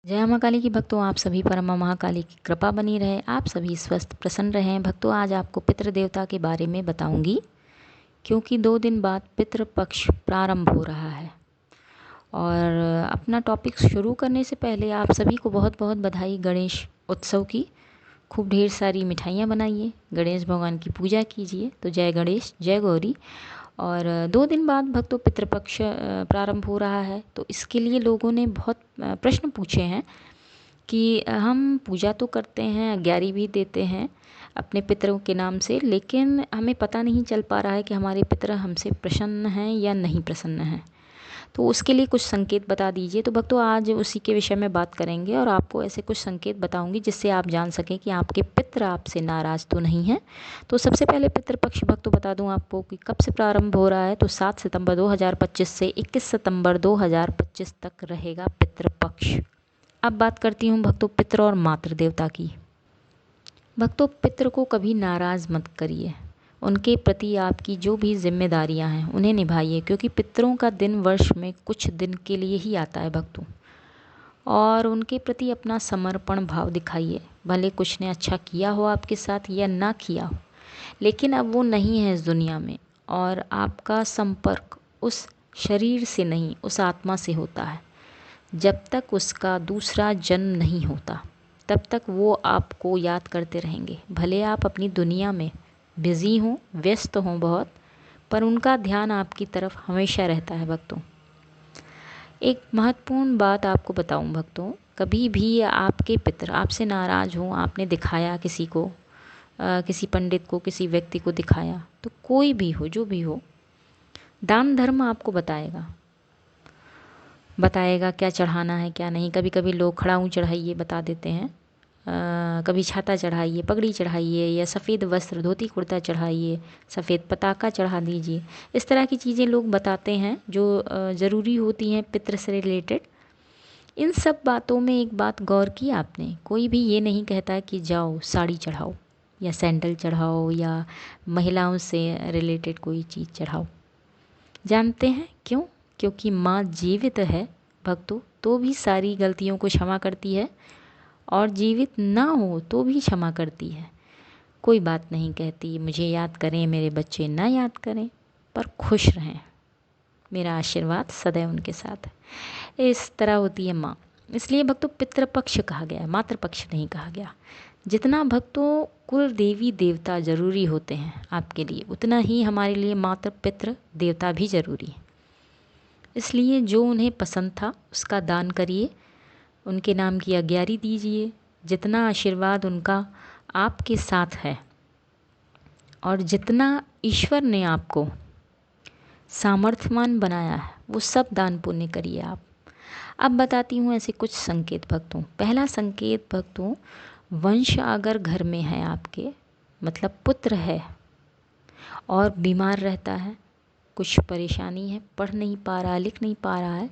जय माँ काली की भक्तों, आप सभी पर माँ महाकाली की कृपा बनी रहे। आप सभी स्वस्थ प्रसन्न रहें। भक्तों, आज आपको पितृ देवता के बारे में बताऊंगी, क्योंकि 2 दिन बाद पितृपक्ष प्रारंभ हो रहा है। और अपना टॉपिक शुरू करने से पहले आप सभी को बहुत बहुत बधाई गणेश उत्सव की। खूब ढेर सारी मिठाइयाँ बनाइए, गणेश भगवान की पूजा कीजिए। तो जय गणेश, जय गौरी। और 2 दिन बाद भक्तों पितृपक्ष प्रारंभ हो रहा है। तो इसके लिए लोगों ने बहुत प्रश्न पूछे हैं कि हम पूजा तो करते हैं, अग्यारी भी देते हैं अपने पितरों के नाम से, लेकिन हमें पता नहीं चल पा रहा है कि हमारे पितर हमसे प्रसन्न हैं या नहीं प्रसन्न हैं। तो उसके लिए कुछ संकेत बता दीजिए। तो भक्तों, आज उसी के विषय में बात करेंगे और आपको ऐसे कुछ संकेत बताऊंगी जिससे आप जान सकें कि आपके पितर आपसे नाराज़ तो नहीं हैं। तो सबसे पहले पितृपक्ष भक्तों बता दूं आपको कि कब से प्रारंभ हो रहा है। तो 7 सितंबर 2025 से 21 सितंबर 2025 तक रहेगा पितृपक्ष। अब बात करती हूँ भक्तों पितृ और मातृ देवता की। भक्तों, पितृ को कभी नाराज़ मत करिए। उनके प्रति आपकी जो भी जिम्मेदारियां हैं उन्हें निभाइए, क्योंकि पितरों का दिन वर्ष में कुछ दिन के लिए ही आता है भक्तों। और उनके प्रति अपना समर्पण भाव दिखाइए। भले कुछ ने अच्छा किया हो आपके साथ या ना किया हो, लेकिन अब वो नहीं है इस दुनिया में, और आपका संपर्क उस शरीर से नहीं, उस आत्मा से होता है। जब तक उसका दूसरा जन्म नहीं होता तब तक वो आपको याद करते रहेंगे। भले आप अपनी दुनिया में बिज़ी हों, व्यस्त हों बहुत, पर उनका ध्यान आपकी तरफ हमेशा रहता है भक्तों। एक महत्वपूर्ण बात आपको बताऊं भक्तों, कभी भी आपके पितर आपसे नाराज़ हों, आपने दिखाया किसी को, किसी पंडित को, किसी व्यक्ति को दिखाया, तो कोई भी हो, जो भी हो, दान धर्म आपको बताएगा क्या चढ़ाना है क्या नहीं। कभी कभी लोग खड़ाऊँ चढ़ाइए बता देते हैं, कभी छाता चढ़ाइए, पगड़ी चढ़ाइए, या सफ़ेद वस्त्र धोती कुर्ता चढ़ाइए, सफ़ेद पताका चढ़ा दीजिए। इस तरह की चीज़ें लोग बताते हैं जो ज़रूरी होती हैं पितृ से रिलेटेड। इन सब बातों में एक बात गौर की आपने, कोई भी ये नहीं कहता कि जाओ साड़ी चढ़ाओ या सैंडल चढ़ाओ या महिलाओं से रिलेटेड कोई चीज़ चढ़ाओ। जानते हैं क्यों? क्योंकि माँ जीवित है भक्तों, तो भी सारी गलतियों को क्षमा करती है, और जीवित ना हो तो भी क्षमा करती है। कोई बात नहीं कहती मुझे याद करें, मेरे बच्चे ना याद करें, पर खुश रहें, मेरा आशीर्वाद सदैव उनके साथ है। इस तरह होती है माँ। इसलिए भक्तों पितृपक्ष कहा गया, मातृपक्ष नहीं कहा गया। जितना भक्तों कुल देवी देवता ज़रूरी होते हैं आपके लिए, उतना ही हमारे लिए मातृ पितृ देवता भी ज़रूरी है। इसलिए जो उन्हें पसंद था उसका दान करिए, उनके नाम की अग्यारी दीजिए। जितना आशीर्वाद उनका आपके साथ है और जितना ईश्वर ने आपको सामर्थ्यवान बनाया है, वो सब दान पुण्य करिए आप। अब बताती हूँ ऐसे कुछ संकेत भक्तों। पहला संकेत भक्तों, वंश अगर घर में है आपके, मतलब पुत्र है और बीमार रहता है, कुछ परेशानी है, पढ़ नहीं पा रहा है, लिख नहीं पा रहा है,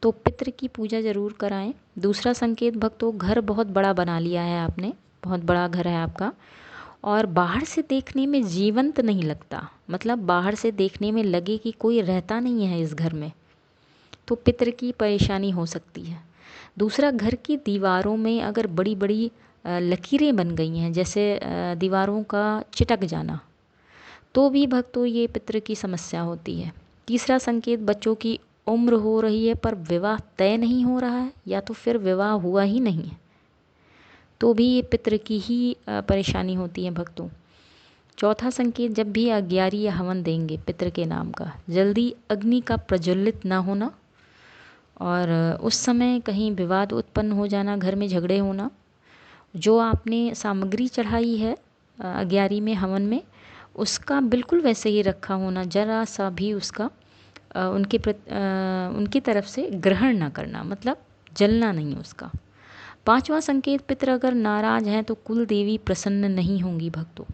तो पितृ की पूजा ज़रूर कराएं। दूसरा संकेत भक्तों, घर बहुत बड़ा बना लिया है आपने, बहुत बड़ा घर है आपका, और बाहर से देखने में जीवंत नहीं लगता, मतलब बाहर से देखने में लगे कि कोई रहता नहीं है इस घर में, तो पितृ की परेशानी हो सकती है। दूसरा, घर की दीवारों में अगर बड़ी बड़ी लकीरें बन गई हैं, जैसे दीवारों का चिटक जाना, तो भी भक्तों ये पितृ की समस्या होती है। तीसरा संकेत, बच्चों की उम्र हो रही है पर विवाह तय नहीं हो रहा है, या तो फिर विवाह हुआ ही नहीं है, तो भी ये पितृ की ही परेशानी होती है भक्तों। चौथा संकेत, जब भी अग्यारी या हवन देंगे पितृ के नाम का, जल्दी अग्नि का प्रज्वलित ना होना, और उस समय कहीं विवाद उत्पन्न हो जाना, घर में झगड़े होना। जो आपने सामग्री चढ़ाई है अग्यारी में, हवन में, उसका बिल्कुल वैसे ही रखा होना, जरा सा भी उसका उनकी तरफ से ग्रहण ना करना, मतलब जलना नहीं उसका। पांचवा संकेत, पितृ अगर नाराज हैं तो कुल देवी प्रसन्न नहीं होंगी भक्तों,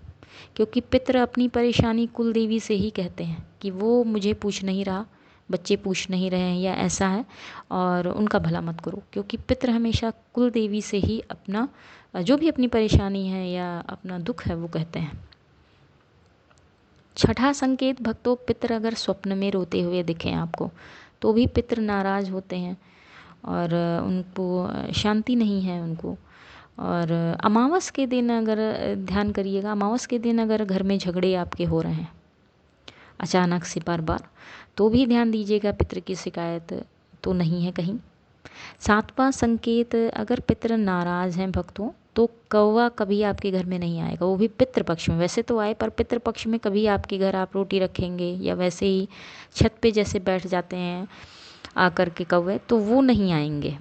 क्योंकि पितृ अपनी परेशानी कुल देवी से ही कहते हैं कि वो मुझे पूछ नहीं रहा, बच्चे पूछ नहीं रहे हैं, या ऐसा है, और उनका भला मत करो, क्योंकि पितृ हमेशा कुल देवी से ही अपना जो भी अपनी परेशानी है या अपना दुख है वो कहते हैं। छठा संकेत भक्तों, पितृ अगर स्वप्न में रोते हुए दिखें आपको, तो भी पितृ नाराज होते हैं। और उनको शांति नहीं है उनको। और अमावस के दिन अगर ध्यान करिएगा, अमावस के दिन अगर घर में झगड़े आपके हो रहे हैं अचानक से बार बार, तो भी ध्यान दीजिएगा पितृ की शिकायत तो नहीं है कहीं। सातवां संकेत, अगर पितृ नाराज़ हैं भक्तों, तो कौवा कभी आपके घर में नहीं आएगा, वो भी पितृपक्ष में। वैसे तो आए, पर पितृपक्ष में कभी आपके घर आप रोटी रखेंगे या वैसे ही छत पे जैसे बैठ जाते हैं आकर के कौवे, तो वो नहीं आएंगे।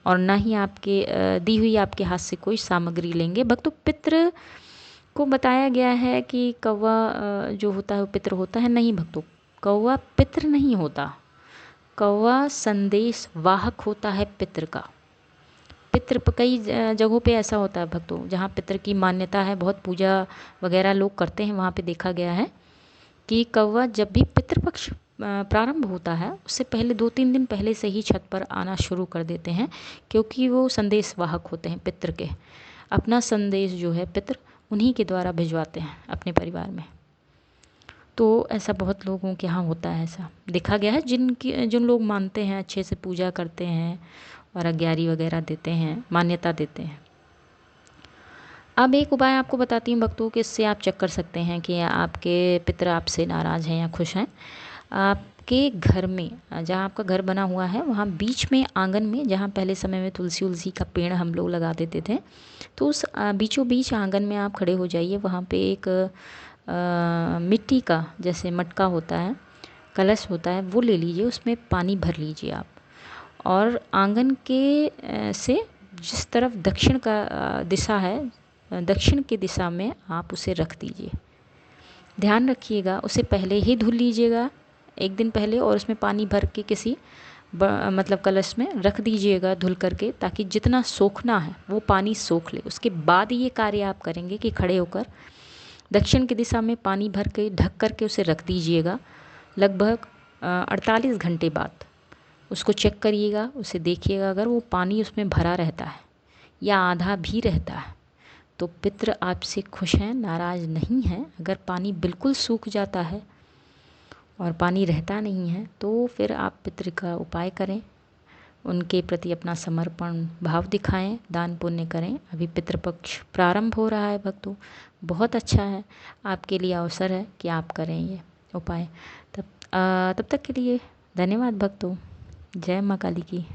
और ना ही आपके दी हुई आपके हाथ से कोई सामग्री लेंगे। भक्तों, पितृ को बताया गया है कि कौवा जो होता है वो पितृ होता है। नहीं भक्तों, कौवा पितृ नहीं होता, कौवा संदेश वाहक होता है पितृ का। पितृ कई जगहों पे ऐसा होता है भक्तों, जहाँ पितृ की मान्यता है, बहुत पूजा वगैरह लोग करते हैं, वहाँ पे देखा गया है कि कौवा जब भी पितृपक्ष प्रारंभ होता है उससे पहले 2-3 दिन पहले से ही छत पर आना शुरू कर देते हैं, क्योंकि वो संदेश वाहक होते हैं पितृ के। अपना संदेश जो है पितृ उन्हीं के द्वारा भिजवाते हैं अपने परिवार में। तो ऐसा बहुत लोगों के यहाँ होता है, ऐसा देखा गया है। जिन लोग मानते हैं, अच्छे से पूजा करते हैं और अग्यारी वगैरह देते हैं, मान्यता देते हैं। अब एक उपाय आपको बताती हूँ भक्तों कि इससे आप चेक कर सकते हैं कि आपके पितृ आपसे नाराज़ हैं या खुश हैं। आपके घर में, जहाँ आपका घर बना हुआ है, वहाँ बीच में आंगन में, जहाँ पहले समय में तुलसी उलसी का पेड़ हम लोग लगा देते थे, तो उस बीचों बीच आंगन में आप खड़े हो जाइए। वहाँ पे एक मिट्टी का जैसे मटका होता है, कलश होता है, वो ले लीजिए, उसमें पानी भर लीजिए आप। और आंगन के से जिस तरफ दक्षिण का दिशा है, दक्षिण की दिशा में आप उसे रख दीजिए। ध्यान रखिएगा, उसे पहले ही धुल लीजिएगा, एक दिन पहले, और उसमें पानी भर के किसी मतलब कलश में रख दीजिएगा धुल करके, ताकि जितना सोखना है वो पानी सोख ले। उसके बाद ये कार्य आप करेंगे कि खड़े होकर दक्षिण की दिशा में पानी भर के ढक करके उसे रख दीजिएगा। लगभग 48 घंटे बाद उसको चेक करिएगा, उसे देखिएगा। अगर वो पानी उसमें भरा रहता है या आधा भी रहता है तो पितृ आपसे खुश हैं, नाराज़ नहीं हैं। अगर पानी बिल्कुल सूख जाता है और पानी रहता नहीं है, तो फिर आप पितृ का उपाय करें, उनके प्रति अपना समर्पण भाव दिखाएं, दान पुण्य करें। अभी पितृपक्ष प्रारंभ हो रहा है भक्तों, बहुत अच्छा है, आपके लिए अवसर है कि आप करें ये उपाय। तब तक के लिए धन्यवाद भक्तों। जय माँ काली की।